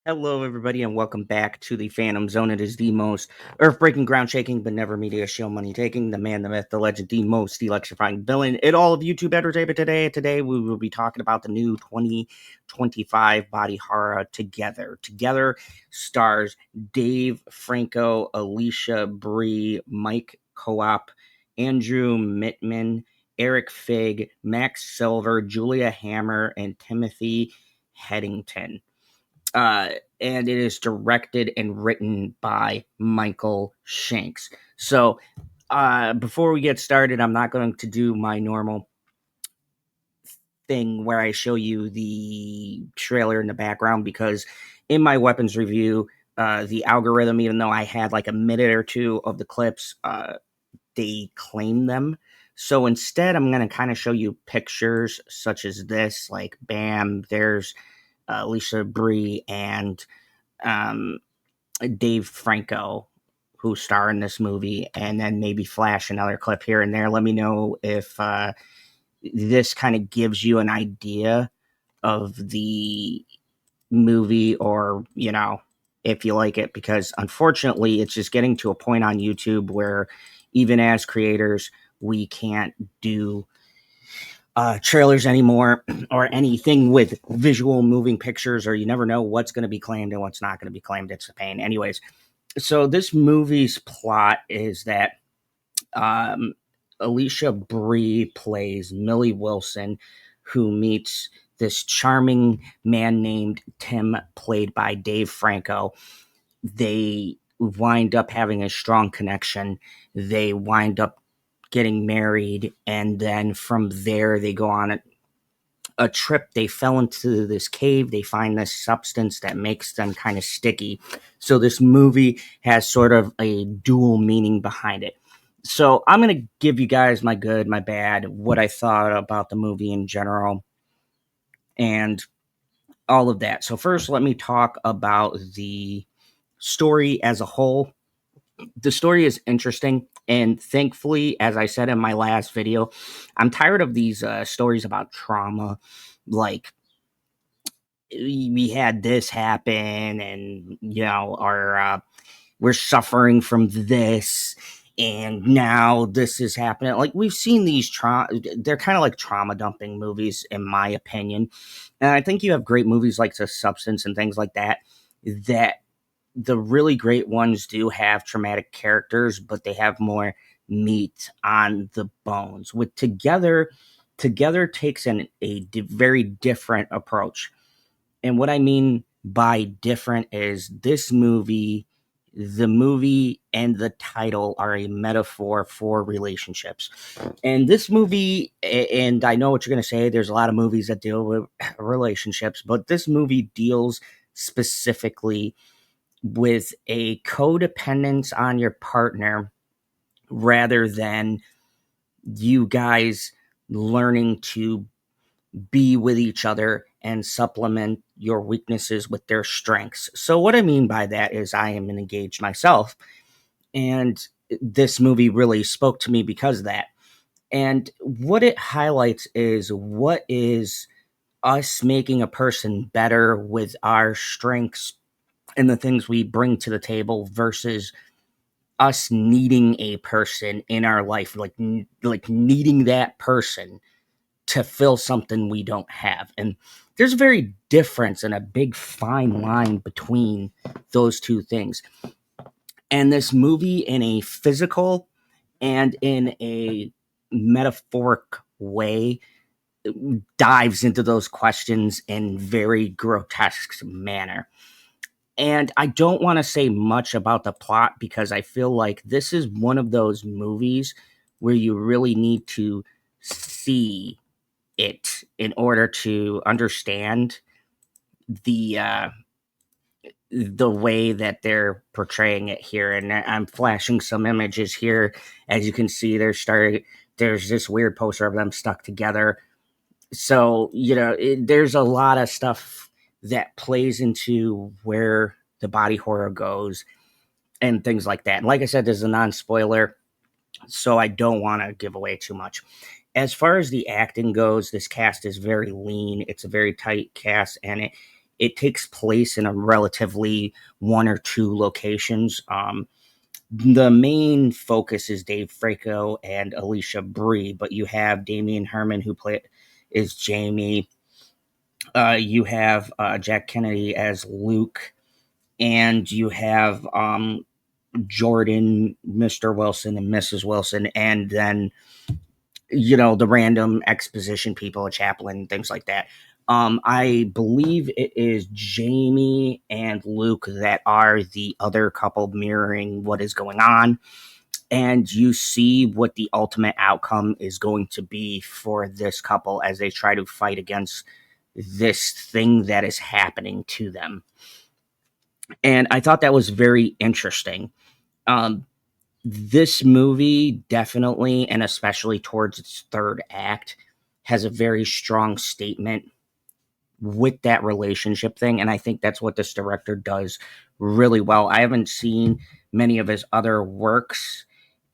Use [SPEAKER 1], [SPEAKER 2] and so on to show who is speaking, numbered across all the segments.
[SPEAKER 1] Hello, everybody, and welcome back to the Phantom Zone. It is the most earth-breaking, ground-shaking, but never media show money-taking, the man, the myth, the legend, the most electrifying villain in all of YouTube entertainment today. Today, we will be talking about the new 2025 body horror Together. Together stars Dave Franco, Alicia Brie, Mike Coop, Andrew Mittman, Eric Fig, Max Silver, Julia Hammer, and Timothy Headington. uh, and it is directed and written by Michael Shanks. So, before we get started, I'm not going to do my normal thing where I show you the trailer in the background because in my weapons review, the algorithm, even though I had like a minute or two of the clips, they claim them. So instead, I'm going to kind of show you pictures such as this, like, bam, there's Lisa Brie and um, Dave Franco, who star in this movie, and then maybe flash another clip here and there. Let me know if this kind of gives you an idea of the movie, or if you like it, because unfortunately it's just getting to a point on YouTube where even as creators we can't do trailers anymore or anything with visual moving pictures, or you never know what's going to be claimed and what's not going to be claimed. It's a pain. Anyways, so this movie's plot is that um, Alicia Brie plays Millie Wilson, who meets this charming man named Tim, played by Dave Franco. They wind up having a strong connection. They wind up getting married, and then from there they go on a trip. They fell into this cave. They find this substance that makes them kind of sticky. So this movie has sort of a dual meaning behind it. So I'm going to give you guys my good, my bad, what I thought about the movie in general, and all of that. So first, let me talk about the story as a whole. The story is interesting, and thankfully, as I said in my last video, I'm tired of these stories about trauma, like we had this happen, and our we're suffering from this, and now this is happening. Like, we've seen these they're kind of like trauma dumping movies, in my opinion. And I think you have great movies like The Substance and things like that, that the really great ones do have traumatic characters, but they have more meat on the bones. With Together takes very different approach. And what I mean by different is the movie and the title are a metaphor for relationships. And this movie, and I know what you're going to say, there's a lot of movies that deal with relationships, but this movie deals specifically with a codependence on your partner rather than you guys learning to be with each other and supplement your weaknesses with their strengths. So, what I mean by that is, I am engaged myself, and this movie really spoke to me because of that. And what it highlights is what is us making a person better with our strengths and the things we bring to the table versus us needing a person in our life, like needing that person to fill something we don't have. And there's a very difference and a big fine line between those two things. And this movie, in a physical and in a metaphoric way, dives into those questions in very grotesque manner. And I don't want to say much about the plot because I feel like this is one of those movies where you really need to see it in order to understand the uh, the way that they're portraying it here. And I'm flashing some images here. As you can see, there's this weird poster of them stuck together. So there's a lot of stuff that plays into where the body horror goes and things like that. And like I said, this is a non-spoiler, so I don't want to give away too much. As far as the acting goes, this cast is very lean. It's a very tight cast, and it takes place in a relatively one or two locations. The main focus is Dave Franco and Alicia Brie, but you have Damian Herman who play is Jamie. You have Jack Kennedy as Luke, and you have Jordan, Mr. Wilson, and Mrs. Wilson, and then the random exposition people, a chaplain, things like that. I believe it is Jamie and Luke that are the other couple mirroring what is going on, and you see what the ultimate outcome is going to be for this couple as they try to fight against this thing that is happening to them. And I thought that was very interesting. Um, this movie definitely, and especially towards its third act, has a very strong statement with that relationship thing. And I think that's what this director does really well. I haven't seen many of his other works.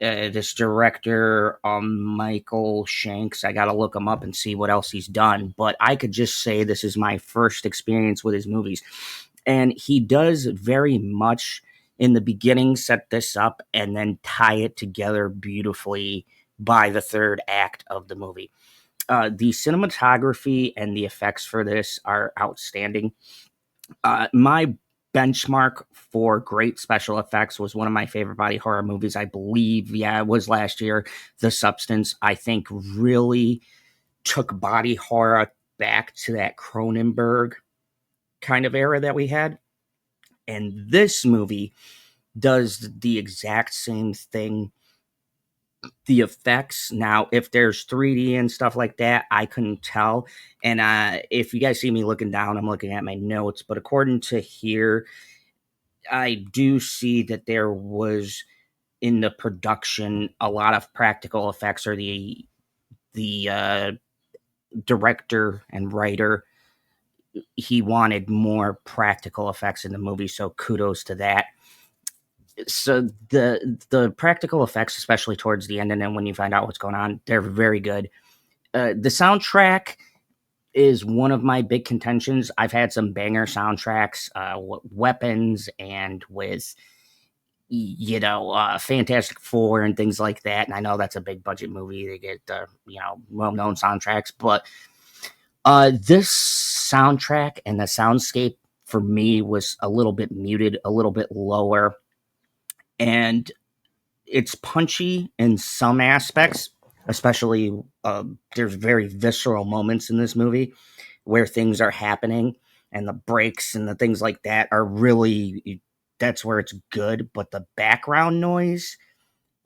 [SPEAKER 1] This director, Michael Shanks, I got to look him up and see what else he's done. But I could just say this is my first experience with his movies. And he does very much in the beginning set this up and then tie it together beautifully by the third act of the movie. The cinematography and the effects for this are outstanding. My benchmark for great special effects was one of my favorite body horror movies, I believe. Yeah, it was last year. The Substance, I think, really took body horror back to that Cronenberg kind of era that we had. And this movie does the exact same thing. The effects now, if there's 3D and stuff like that, I couldn't tell. And if you guys see me looking down, I'm looking at my notes. But according to here, I do see that there was in the production a lot of practical effects, or the director and writer, he wanted more practical effects in the movie. So kudos to that. So the practical effects, especially towards the end, and then when you find out what's going on, they're very good. The soundtrack is one of my big contentions. I've had some banger soundtracks, weapons, and with Fantastic Four and things like that. And I know that's a big budget movie. They get well known soundtracks, but this soundtrack and the soundscape for me was a little bit muted, a little bit lower, and it's punchy in some aspects, especially there's very visceral moments in this movie where things are happening and the breaks and the things like that are really, that's where it's good. But the background noise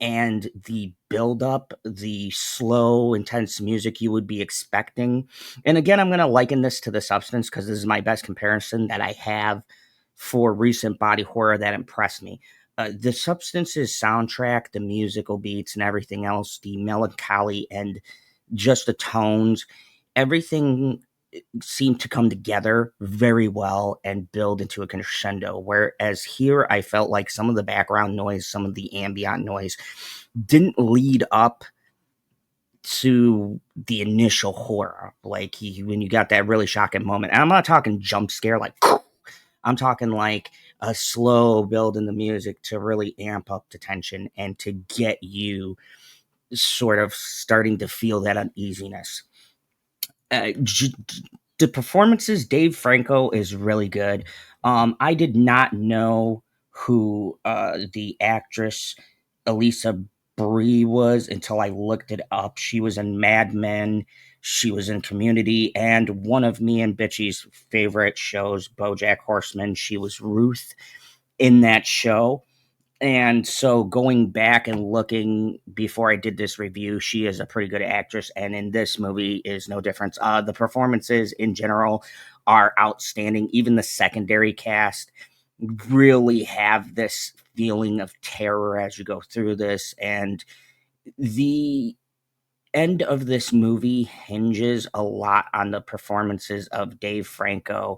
[SPEAKER 1] and the build up, the slow, intense music you would be expecting. And again, I'm going to liken this to The Substance because this is my best comparison that I have for recent body horror that impressed me. The Substance's soundtrack, the musical beats, and everything else, the melancholy and just the tones, everything seemed to come together very well and build into a crescendo. Whereas here, I felt like some of the background noise, some of the ambient noise didn't lead up to the initial horror. Like when you got that really shocking moment, and I'm not talking jump scare, like I'm talking like a slow build in the music to really amp up the tension and to get you sort of starting to feel that uneasiness. uh, j- the performances, Dave Franco is really good. I did not know who the actress Elisa Brie was until I looked it up. She was in Mad Men, she was in Community, and one of me and Bitchy's favorite shows, BoJack Horseman. She was Ruth in that show. And so going back and looking before I did this review, she is a pretty good actress, and in this movie is no difference. The performances in general are outstanding. Even the secondary cast really have this feeling of terror as you go through this, and the end of this movie hinges a lot on the performances of Dave Franco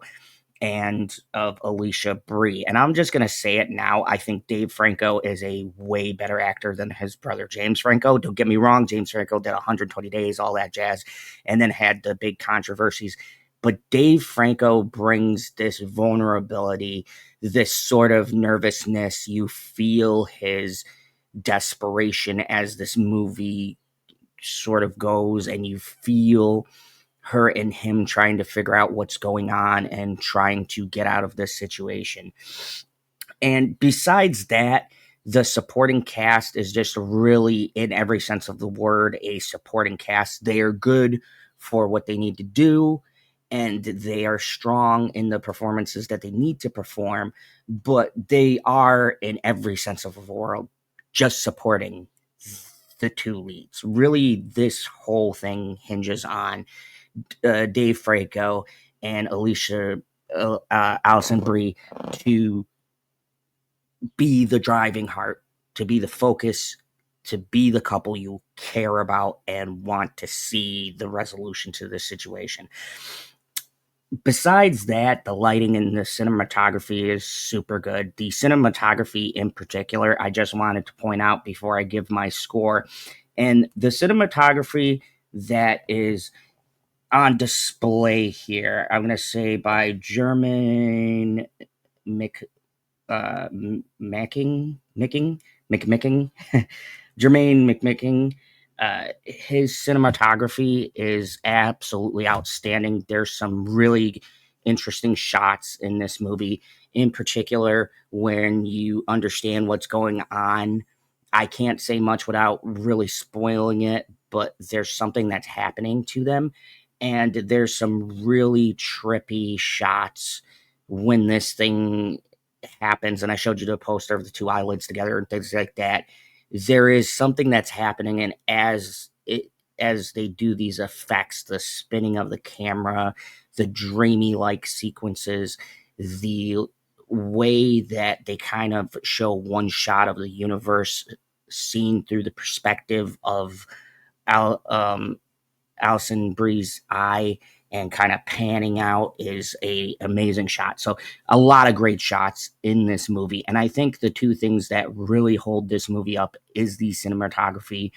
[SPEAKER 1] and of Alicia Brie. And I'm just going to say it now. I think Dave Franco is a way better actor than his brother James Franco. Don't get me wrong. James Franco did 120 Days, all that jazz, and then had the big controversies. but Dave Franco brings this vulnerability, this sort of nervousness. You feel his desperation as this movie sort of goes, and you feel her and him trying to figure out what's going on and trying to get out of this situation. And besides that, the supporting cast is just really, in every sense of the word, a supporting cast. They are good for what they need to do, and they are strong in the performances that they need to perform, but they are, in every sense of the word, just supporting the two leads. Really, this whole thing hinges on Dave Franco and Alicia Allison Brie to be the driving heart, to be the focus, to be the couple you care about and want to see the resolution to this situation. Besides that, the lighting and the cinematography is super good. The cinematography in particular, I just wanted to point out before I give my score. And the cinematography that is on display here, I'm going to say by German Mc, McMicking, Jermaine McMicking. His cinematography is absolutely outstanding. There's some really interesting shots in this movie, in particular when you understand what's going on. I can't say much without really spoiling it, but there's something that's happening to them, and there's some really trippy shots when this thing happens. And I showed you the poster of the two eyelids together and things like that. There is something that's happening, and as they do these effects, the spinning of the camera, the dreamy like sequences, the way that they kind of show one shot of the universe seen through the perspective of Al, Alison Brie's eye and kind of panning out is a amazing shot. So a lot of great shots in this movie. And I think the two things that really hold this movie up is the cinematography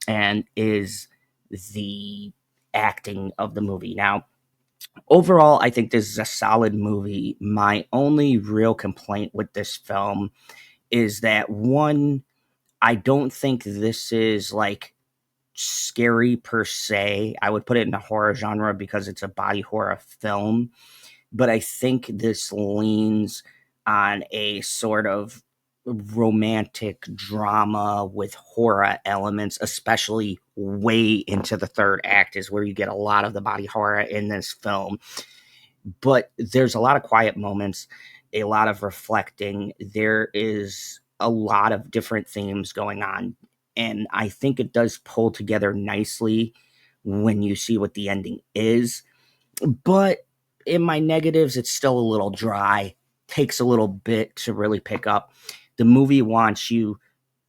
[SPEAKER 1] and is the acting of the movie. Now, overall, I think this is a solid movie. My only real complaint with this film is that one, I don't think this is like scary per se. I would put it in the horror genre because it's a body horror film, but I think this leans on a sort of romantic drama with horror elements, especially way into the third act is where you get a lot of the body horror in this film. But there's a lot of quiet moments, a lot of reflecting. There is a lot of different themes going on. And I think it does pull together nicely when you see what the ending is. But in my negatives, it's still a little dry. Takes a little bit to really pick up. The movie wants you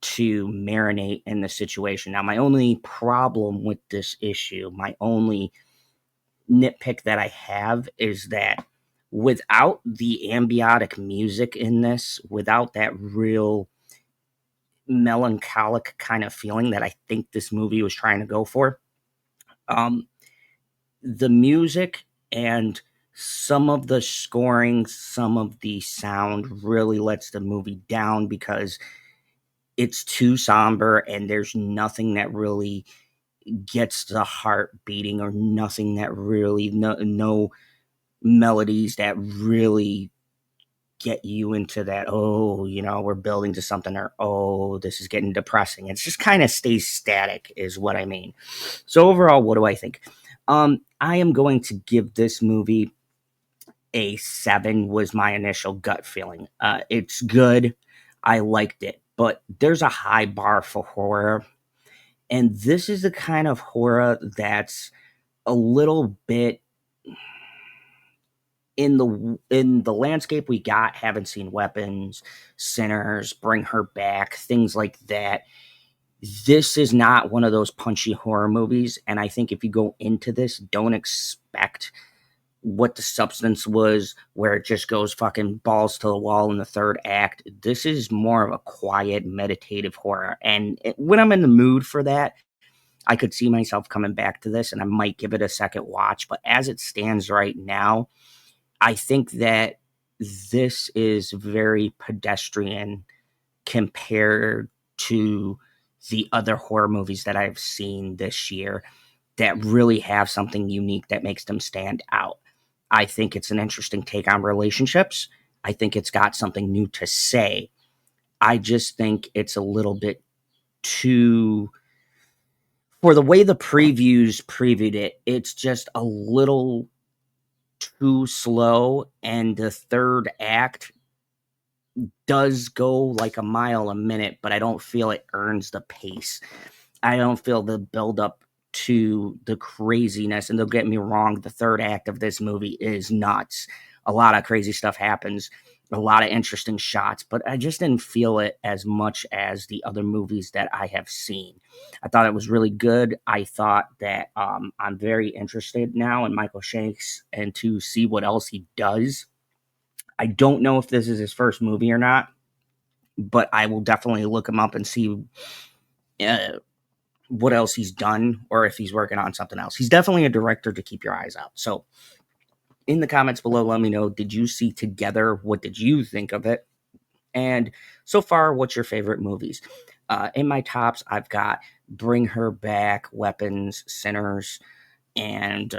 [SPEAKER 1] to marinate in the situation. Now, my only problem with this issue, my only nitpick that I have is that without the ambiotic music in this, without that real melancholic kind of feeling that I think this movie was trying to go for, um, the music and some of the scoring, some of the sound really lets the movie down because it's too somber and there's nothing that really gets the heart beating or nothing that really no melodies that really get you into that, oh, we're building to something, or oh, this is getting depressing. It's just kind of stays static is what I mean. So overall, what do I think? I am going to give this movie a 7 was my initial gut feeling. It's good. I liked it, but there's a high bar for horror. And this is the kind of horror that's a little bit in the landscape we got. Haven't seen Weapons, Sinners, Bring Her Back, things like that. This is not one of those punchy horror movies, and I think if you go into this, don't expect what the substance was, where it just goes fucking balls to the wall in the third act. This is more of a quiet, meditative horror, and when I'm in the mood for that, I could see myself coming back to this and I might give it a second watch. But as it stands right now, I think that this is very pedestrian compared to the other horror movies that I've seen this year that really have something unique that makes them stand out. I think it's an interesting take on relationships. I think it's got something new to say. I just think it's a little bit too, for the way the previews previewed it, it's just a little too slow. And the third act does go like a mile a minute, but I don't feel it earns the pace. I don't feel the build up to the craziness. And don't get me wrong, the third act of this movie is nuts. A lot of crazy stuff happens, a lot of interesting shots, but I just didn't feel it as much as the other movies that I have seen. I thought it was really good. I thought that I'm very interested now in Michael Shanks and to see what else he does. I don't know if this is his first movie or not, but I will definitely look him up and see uh, what else he's done or if he's working on something else. He's definitely a director to keep your eyes out. So in the comments below, let me know, did you see Together? What did you think of it? And so far, what's your favorite movies? In my tops, I've got Bring Her Back, Weapons, Sinners, and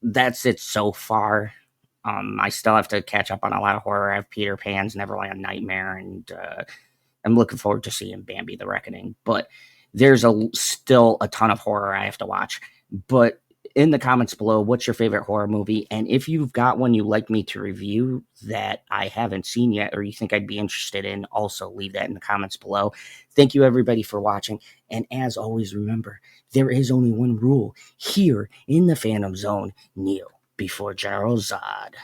[SPEAKER 1] that's it so far. I still have to catch up on a lot of horror. I have Peter Pan's Neverland Nightmare, and I'm looking forward to seeing Bambi the Reckoning. But there's still a ton of horror I have to watch. But in the comments below, what's your favorite horror movie? And if you've got one you'd like me to review that I haven't seen yet or you think I'd be interested in, also leave that in the comments below. Thank you, everybody, for watching. And as always, remember, there is only one rule here in the Fandom Zone: kneel before General Zod.